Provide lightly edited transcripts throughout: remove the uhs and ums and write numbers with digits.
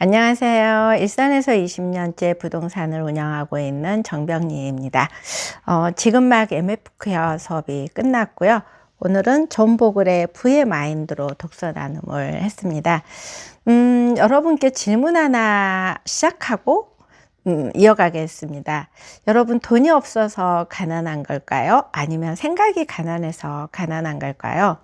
안녕하세요. 일산에서 20년째 부동산을 운영하고 있는 정병리입니다. 지금 막 MF케어 수업이 끝났고요. 오늘은 존 보글의 부의 마인드로 독서 나눔을 했습니다. 여러분께 질문 하나 시작하고 이어가겠습니다. 여러분, 돈이 없어서 가난한 걸까요? 아니면 생각이 가난해서 가난한 걸까요?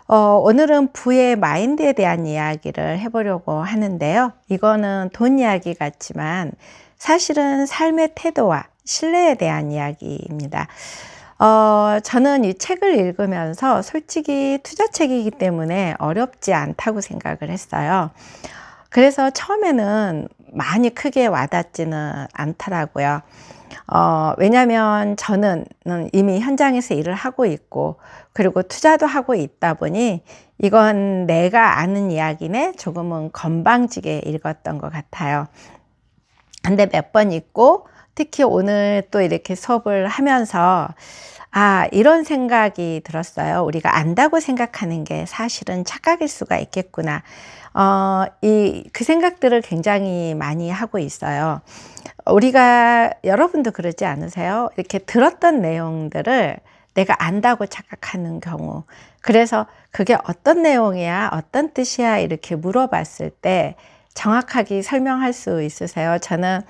오늘은 부의 마인드에 대한 이야기를 해보려고 하는데요. 이거는 돈 이야기 같지만 사실은 삶의 태도와 신뢰에 대한 이야기입니다. 저는 이 책을 읽으면서 솔직히 투자책이기 때문에 어렵지 않다고 생각을 했어요. 그래서 처음에는 많이 크게 와닿지는 않더라고요. 왜냐면 저는 이미 현장에서 일을 하고 있고, 그리고 투자도 하고 있다 보니 이건 내가 아는 이야기네 조금은 건방지게 읽었던 것 같아요. 근데 몇 번 읽고, 특히 오늘 또 이렇게 수업을 하면서 이런 생각이 들었어요. 우리가 안다고 생각하는 게 사실은 착각일 수가 있겠구나. 그 생각들을 굉장히 많이 하고 있어요. 여러분도 그러지 않으세요? 이렇게 들었던 내용들을 내가 안다고 착각하는 경우. 그래서 그게 어떤 내용이야? 어떤 뜻이야? 이렇게 물어봤을 때 정확하게 설명할 수 있으세요? 저는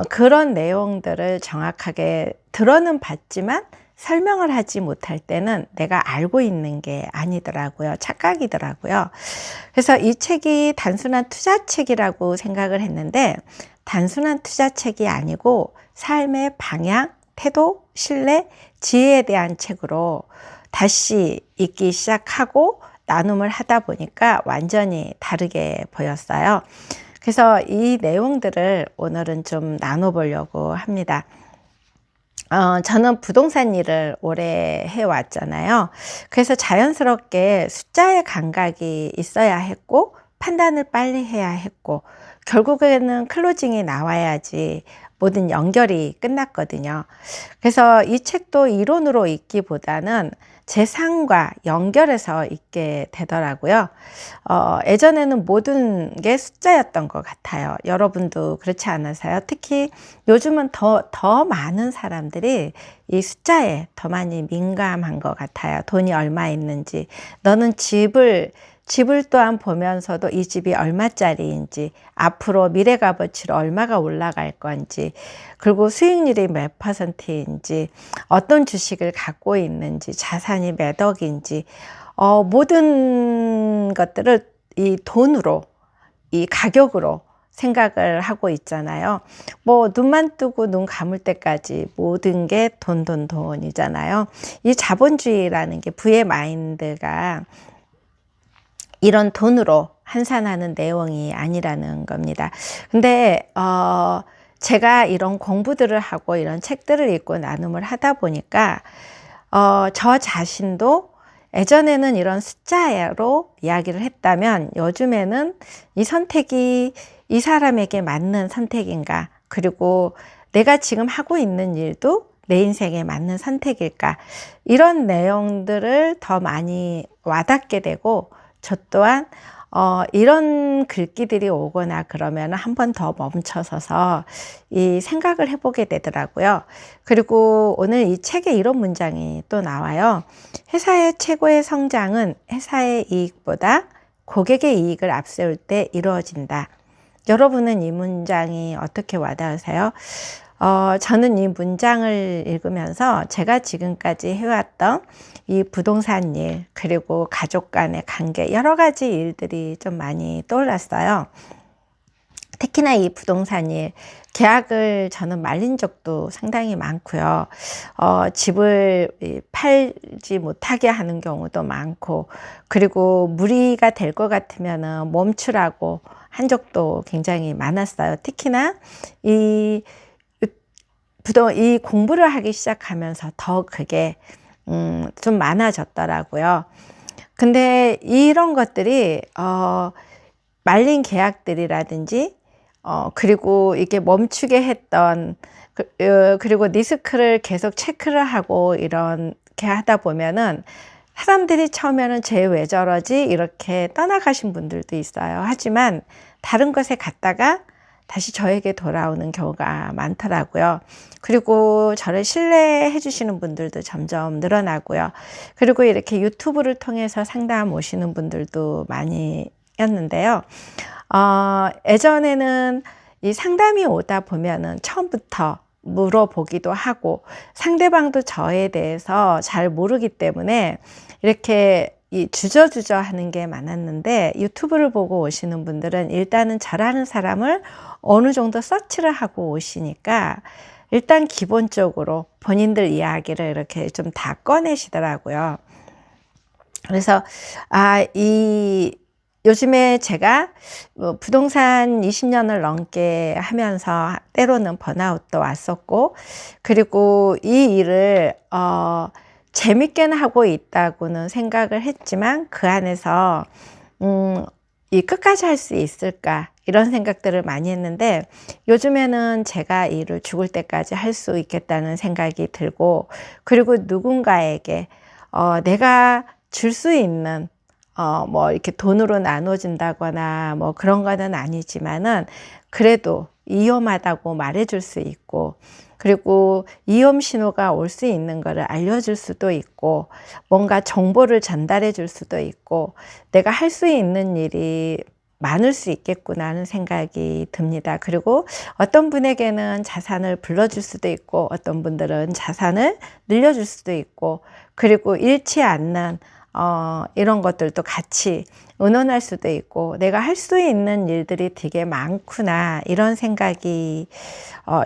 그런 내용들을 정확하게 들어는 봤지만 설명을 하지 못할 때는 내가 알고 있는 게 아니더라고요. 착각이더라고요. 그래서 이 책이 단순한 투자책이라고 생각을 했는데 단순한 투자책이 아니고 삶의 방향, 태도, 신뢰, 지혜에 대한 책으로 다시 읽기 시작하고 나눔을 하다 보니까 완전히 다르게 보였어요. 그래서 이 내용들을 오늘은 좀 나눠보려고 합니다. 저는 부동산 일을 오래 해왔잖아요. 그래서 자연스럽게 숫자의 감각이 있어야 했고, 판단을 빨리 해야 했고, 결국에는 클로징이 나와야지 모든 연결이 끝났거든요. 그래서 이 책도 이론으로 읽기보다는 제 삶과 연결해서 읽게 되더라고요. 예전에는 모든 게 숫자였던 것 같아요. 여러분도 그렇지 않으세요? 특히 요즘은 더 많은 사람들이 이 숫자에 더 많이 민감한 것 같아요. 돈이 얼마 있는지, 너는 집을 또한 보면서도 이 집이 얼마짜리인지, 앞으로 미래 값어치로 얼마가 올라갈 건지, 그리고 수익률이 몇 %인지, 어떤 주식을 갖고 있는지, 자산이 몇 억인지, 모든 것들을 이 돈으로, 이 가격으로 생각을 하고 있잖아요. 뭐 눈만 뜨고 눈 감을 때까지 모든 게 돈이잖아요. 이 자본주의라는 게 부의 마인드가 이런 돈으로 환산하는 내용이 아니라는 겁니다. 근데 제가 이런 공부들을 하고 이런 책들을 읽고 나눔을 하다 보니까 저 자신도 예전에는 이런 숫자로 이야기를 했다면 요즘에는 이 선택이 이 사람에게 맞는 선택인가, 그리고 내가 지금 하고 있는 일도 내 인생에 맞는 선택일까, 이런 내용들을 더 많이 와닿게 되고, 저 또한 이런 글귀들이 오거나 그러면 한 번 더 멈춰서서 이 생각을 해보게 되더라고요. 그리고 오늘 이 책에 이런 문장이 또 나와요. 회사의 최고의 성장은 회사의 이익보다 고객의 이익을 앞세울 때 이루어진다. 여러분은 이 문장이 어떻게 와닿으세요? 저는 이 문장을 읽으면서 제가 지금까지 해왔던 이 부동산 일, 그리고 가족 간의 관계, 여러 가지 일들이 좀 많이 떠올랐어요. 특히나 이 부동산 일, 계약을 저는 말린 적도 상당히 많고요. 집을 팔지 못하게 하는 경우도 많고, 그리고 무리가 될 것 같으면 멈추라고 한 적도 굉장히 많았어요. 특히나 이 공부를 하기 시작하면서 더 그게 좀 많아졌더라고요. 근데 이런 것들이 말린 계약들이라든지 그리고 이게 멈추게 했던 그리고 리스크를 계속 체크를 하고 이렇게 하다 보면은 사람들이 처음에는 쟤 왜 저러지? 이렇게 떠나가신 분들도 있어요. 하지만 다른 것에 갔다가 다시 저에게 돌아오는 경우가 많더라고요. 그리고 저를 신뢰해 주시는 분들도 점점 늘어나고요. 그리고 이렇게 유튜브를 통해서 상담 오시는 분들도 많이 였는데요. 예전에는 이 상담이 오다 보면은 처음부터 물어보기도 하고 상대방도 저에 대해서 잘 모르기 때문에 이렇게 이 주저주저 하는 게 많았는데, 유튜브를 보고 오시는 분들은 일단은 저라는 사람을 어느 정도 서치를 하고 오시니까 일단 기본적으로 본인들 이야기를 이렇게 좀 다 꺼내시더라고요. 그래서 요즘에 제가 부동산 20년을 넘게 하면서 때로는 번아웃도 왔었고, 그리고 이 일을 재밌게는 하고 있다고는 생각을 했지만 그 안에서 이 끝까지 할 수 있을까 이런 생각들을 많이 했는데, 요즘에는 제가 이 일을 죽을 때까지 할 수 있겠다는 생각이 들고, 그리고 누군가에게 내가 줄 수 있는 뭐 이렇게 돈으로 나눠준다거나 뭐 그런 거는 아니지만은 그래도 위험하다고 말해줄 수 있고, 그리고 위험 신호가 올 수 있는 거를 알려줄 수도 있고, 뭔가 정보를 전달해 줄 수도 있고, 내가 할 수 있는 일이 많을 수 있겠구나 하는 생각이 듭니다. 그리고 어떤 분에게는 자산을 불러줄 수도 있고, 어떤 분들은 자산을 늘려줄 수도 있고, 그리고 잃지 않는 이런 것들도 같이 의논할 수도 있고, 내가 할 수 있는 일들이 되게 많구나 이런 생각이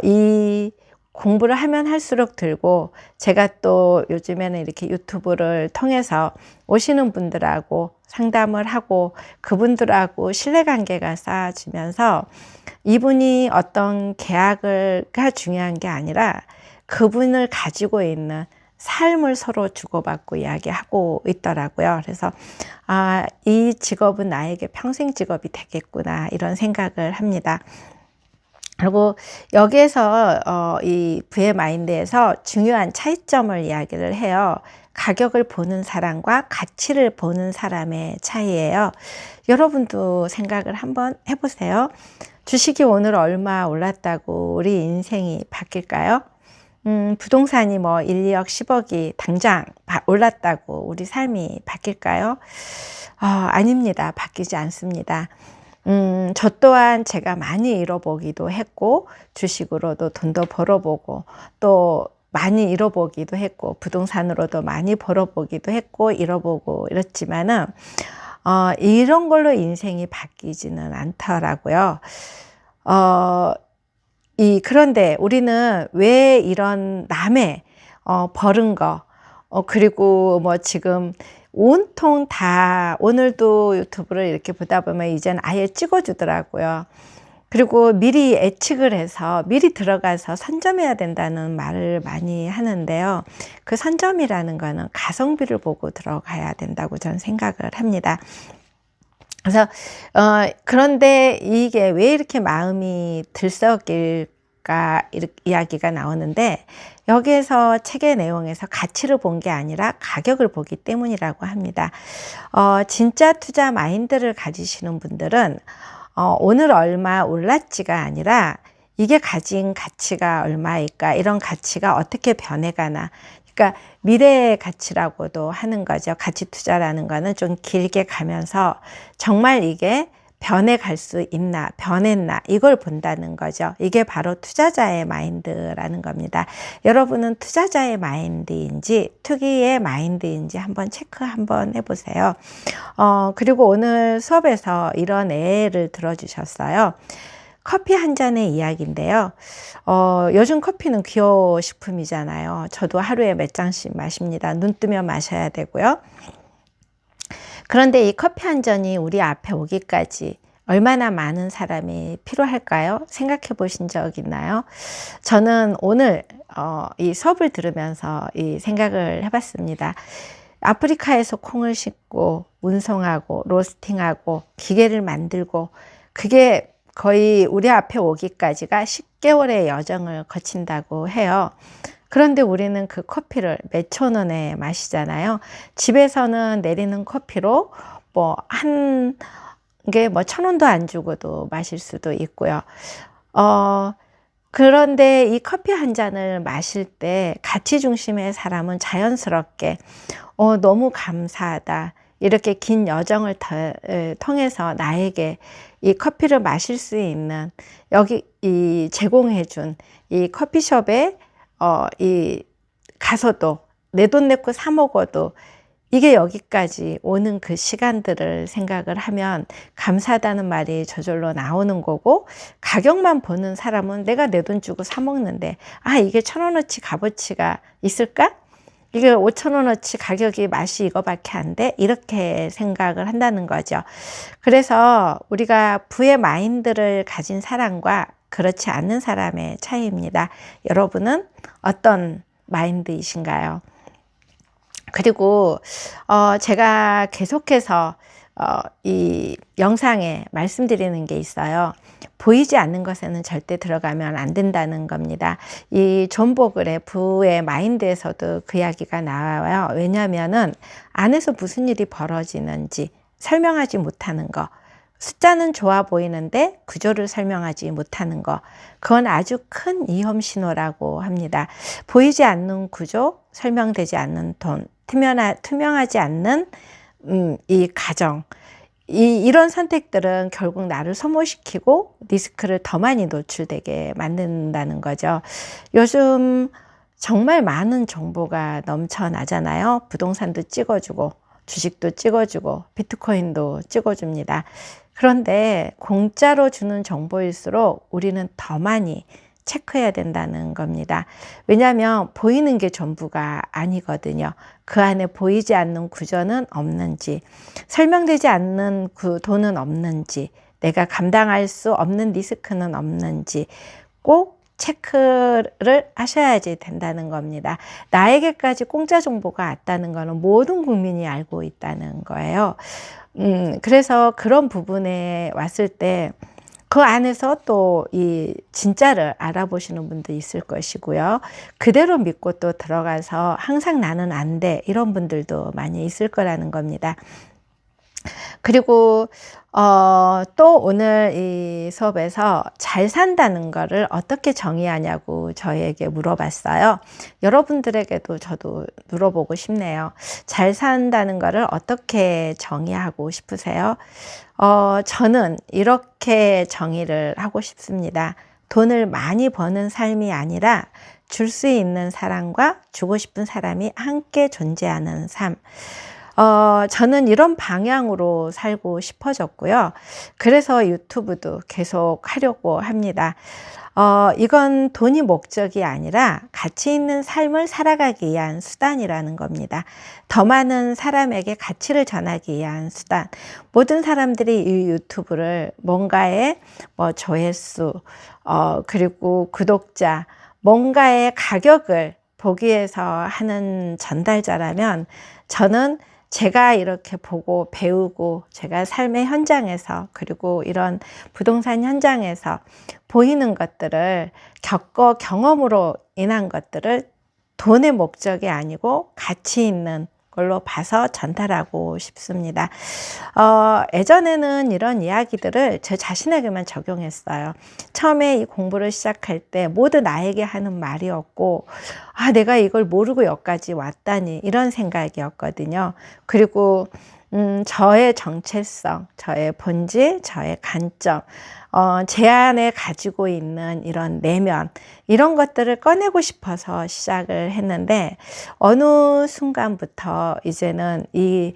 이 공부를 하면 할수록 들고, 제가 또 요즘에는 이렇게 유튜브를 통해서 오시는 분들하고 상담을 하고 그분들하고 신뢰관계가 쌓아지면서, 이분이 어떤 계약을가 중요한 게 아니라 그분을 가지고 있는 삶을 서로 주고받고 이야기하고 있더라고요. 그래서 이 직업은 나에게 평생 직업이 되겠구나 이런 생각을 합니다. 그리고 여기에서 이 부의 마인드에서 중요한 차이점을 이야기를 해요. 가격을 보는 사람과 가치를 보는 사람의 차이예요. 여러분도 생각을 한번 해보세요. 주식이 오늘 얼마 올랐다고 우리 인생이 바뀔까요? 부동산이 뭐 1, 2억, 10억이 당장 올랐다고 우리 삶이 바뀔까요? 아닙니다. 바뀌지 않습니다. 저 또한 제가 많이 잃어보기도 했고, 주식으로도 돈도 벌어보고, 또 많이 잃어보기도 했고, 부동산으로도 많이 벌어보기도 했고, 잃어보고 이랬지만은, 이런 걸로 인생이 바뀌지는 않더라고요. 그런데 우리는 왜 이런 남의 벌은 거, 그리고 뭐 지금 온통 다, 오늘도 유튜브를 이렇게 보다 보면 이제는 아예 찍어주더라고요. 그리고 미리 예측을 해서 미리 들어가서 선점해야 된다는 말을 많이 하는데요. 그 선점이라는 거는 가성비를 보고 들어가야 된다고 저는 생각을 합니다. 그래서 그런데 이게 왜 이렇게 마음이 들썩일까 이야기가 나오는데, 여기에서 책의 내용에서 가치를 본 게 아니라 가격을 보기 때문이라고 합니다. 진짜 투자 마인드를 가지시는 분들은 오늘 얼마 올랐지가 아니라 이게 가진 가치가 얼마일까, 이런 가치가 어떻게 변해가나, 그러니까 미래의 가치라고도 하는 거죠. 가치 투자라는 거는 좀 길게 가면서 정말 이게 변해갈 수 있나, 변했나, 이걸 본다는 거죠. 이게 바로 투자자의 마인드라는 겁니다. 여러분은 투자자의 마인드인지 투기의 마인드인지 한번 체크 한번 해보세요. 그리고 오늘 수업에서 이런 예를 들어주셨어요. 커피 한 잔의 이야기인데요. 요즘 커피는 기호식품이잖아요. 저도 하루에 몇 잔씩 마십니다. 눈 뜨면 마셔야 되고요. 그런데 이 커피 한 잔이 우리 앞에 오기까지 얼마나 많은 사람이 필요할까요? 생각해 보신 적 있나요? 저는 오늘 이 수업을 들으면서 이 생각을 해봤습니다. 아프리카에서 콩을 싣고 운송하고 로스팅하고 기계를 만들고, 그게 거의 우리 앞에 오기까지가 10개월의 여정을 거친다고 해요. 그런데 우리는 그 커피를 몇천 원에 마시잖아요. 집에서는 내리는 커피로 뭐 게 뭐 1,000원도 안 주고도 마실 수도 있고요. 그런데 이 커피 한 잔을 마실 때 가치 중심의 사람은 자연스럽게 너무 감사하다. 이렇게 긴 여정을 통해서 나에게 이 커피를 마실 수 있는 여기 이 제공해 준 이 커피숍에 이 가서도 내 돈 내고 사 먹어도 이게 여기까지 오는 그 시간들을 생각을 하면 감사하다는 말이 저절로 나오는 거고, 가격만 보는 사람은 내가 내 돈 주고 사 먹는데 이게 1,000원어치 값어치가 있을까? 이게 5,000원어치 가격이 맛이 이거밖에 안 돼? 이렇게 생각을 한다는 거죠. 그래서 우리가 부의 마인드를 가진 사람과 그렇지 않는 사람의 차이입니다. 여러분은 어떤 마인드이신가요? 그리고 제가 계속해서 이 영상에 말씀드리는 게 있어요. 보이지 않는 것에는 절대 들어가면 안 된다는 겁니다. 이 존 보글의 부의 마인드에서도 그 이야기가 나와요. 왜냐하면은 안에서 무슨 일이 벌어지는지 설명하지 못하는 거, 숫자는 좋아 보이는데 구조를 설명하지 못하는 거, 그건 아주 큰 위험 신호라고 합니다. 보이지 않는 구조, 설명되지 않는 돈, 투명하지 않는 이 가정, 이런 선택들은 결국 나를 소모시키고 리스크를 더 많이 노출되게 만든다는 거죠. 요즘 정말 많은 정보가 넘쳐나잖아요. 부동산도 찍어주고 주식도 찍어주고 비트코인도 찍어줍니다. 그런데 공짜로 주는 정보일수록 우리는 더 많이 체크해야 된다는 겁니다. 왜냐하면 보이는 게 전부가 아니거든요. 그 안에 보이지 않는 구조는 없는지, 설명되지 않는 그 돈은 없는지, 내가 감당할 수 없는 리스크는 없는지 꼭 체크를 하셔야지 된다는 겁니다. 나에게까지 공짜 정보가 왔다는 것은 모든 국민이 알고 있다는 거예요. 그래서 그런 부분에 왔을 때 그 안에서 또 이 진짜를 알아보시는 분도 있을 것이고요. 그대로 믿고 또 들어가서 항상 나는 안 돼, 이런 분들도 많이 있을 거라는 겁니다. 그리고 또 오늘 이 수업에서 잘 산다는 거를 어떻게 정의하냐고 저에게 물어봤어요. 여러분들에게도 저도 물어보고 싶네요. 잘 산다는 거를 어떻게 정의하고 싶으세요? 저는 이렇게 정의를 하고 싶습니다. 돈을 많이 버는 삶이 아니라 줄 수 있는 사람과 주고 싶은 사람이 함께 존재하는 삶. 저는 이런 방향으로 살고 싶어졌고요. 그래서 유튜브도 계속 하려고 합니다. 이건 돈이 목적이 아니라 가치 있는 삶을 살아가기 위한 수단이라는 겁니다. 더 많은 사람에게 가치를 전하기 위한 수단. 모든 사람들이 이 유튜브를 뭔가의 조회수, 그리고 구독자, 뭔가의 가격을 보기 위해서 하는 전달자라면, 저는 제가 이렇게 보고 배우고 제가 삶의 현장에서, 그리고 이런 부동산 현장에서 보이는 것들을 경험으로 인한 것들을 돈의 목적이 아니고 가치 있는 걸로 봐서 전달하고 싶습니다. 예전에는 이런 이야기들을 제 자신에게만 적용했어요. 처음에 이 공부를 시작할 때 모두 나에게 하는 말이었고, 내가 이걸 모르고 여기까지 왔다니, 이런 생각이었거든요. 그리고 저의 정체성, 저의 본질, 저의 관점, 제 안에 가지고 있는 이런 내면, 이런 것들을 꺼내고 싶어서 시작을 했는데, 어느 순간부터 이제는 이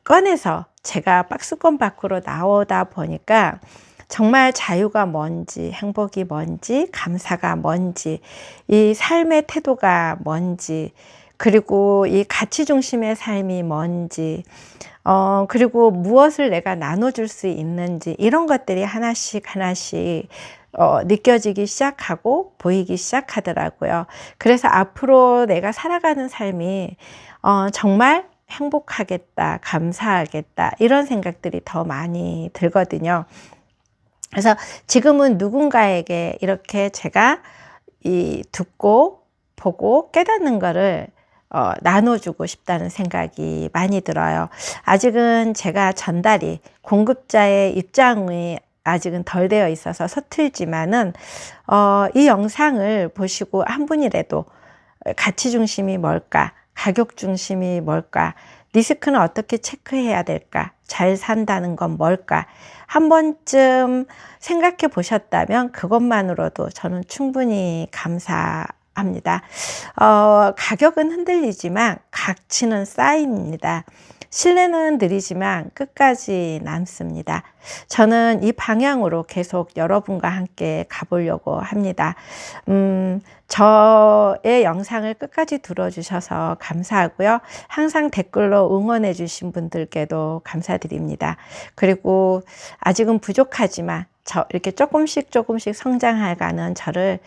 꺼내서 제가 박스권 밖으로 나오다 보니까 정말 자유가 뭔지, 행복이 뭔지, 감사가 뭔지, 이 삶의 태도가 뭔지, 그리고 이 가치 중심의 삶이 뭔지, 그리고 무엇을 내가 나눠줄 수 있는지, 이런 것들이 하나씩 느껴지기 시작하고 보이기 시작하더라고요. 그래서 앞으로 내가 살아가는 삶이 정말 행복하겠다, 감사하겠다, 이런 생각들이 더 많이 들거든요. 그래서 지금은 누군가에게 이렇게 제가 듣고 보고 깨닫는 거를 나눠주고 싶다는 생각이 많이 들어요. 아직은 제가 전달이 공급자의 입장이 아직은 덜 되어 있어서 서툴지만은 이 영상을 보시고 한 분이라도 가치 중심이 뭘까? 가격 중심이 뭘까? 리스크는 어떻게 체크해야 될까? 잘 산다는 건 뭘까? 한 번쯤 생각해 보셨다면 그것만으로도 저는 충분히 감사합니다. 가격은 흔들리지만 가치는 쌓입니다. 신뢰는 느리지만 끝까지 남습니다. 저는 이 방향으로 계속 여러분과 함께 가보려고 합니다. 저의 영상을 끝까지 들어주셔서 감사하고요. 항상 댓글로 응원해 주신 분들께도 감사드립니다. 그리고 아직은 부족하지만 이렇게 조금씩 성장해가는 저를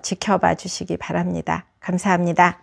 지켜봐 주시기 바랍니다. 감사합니다.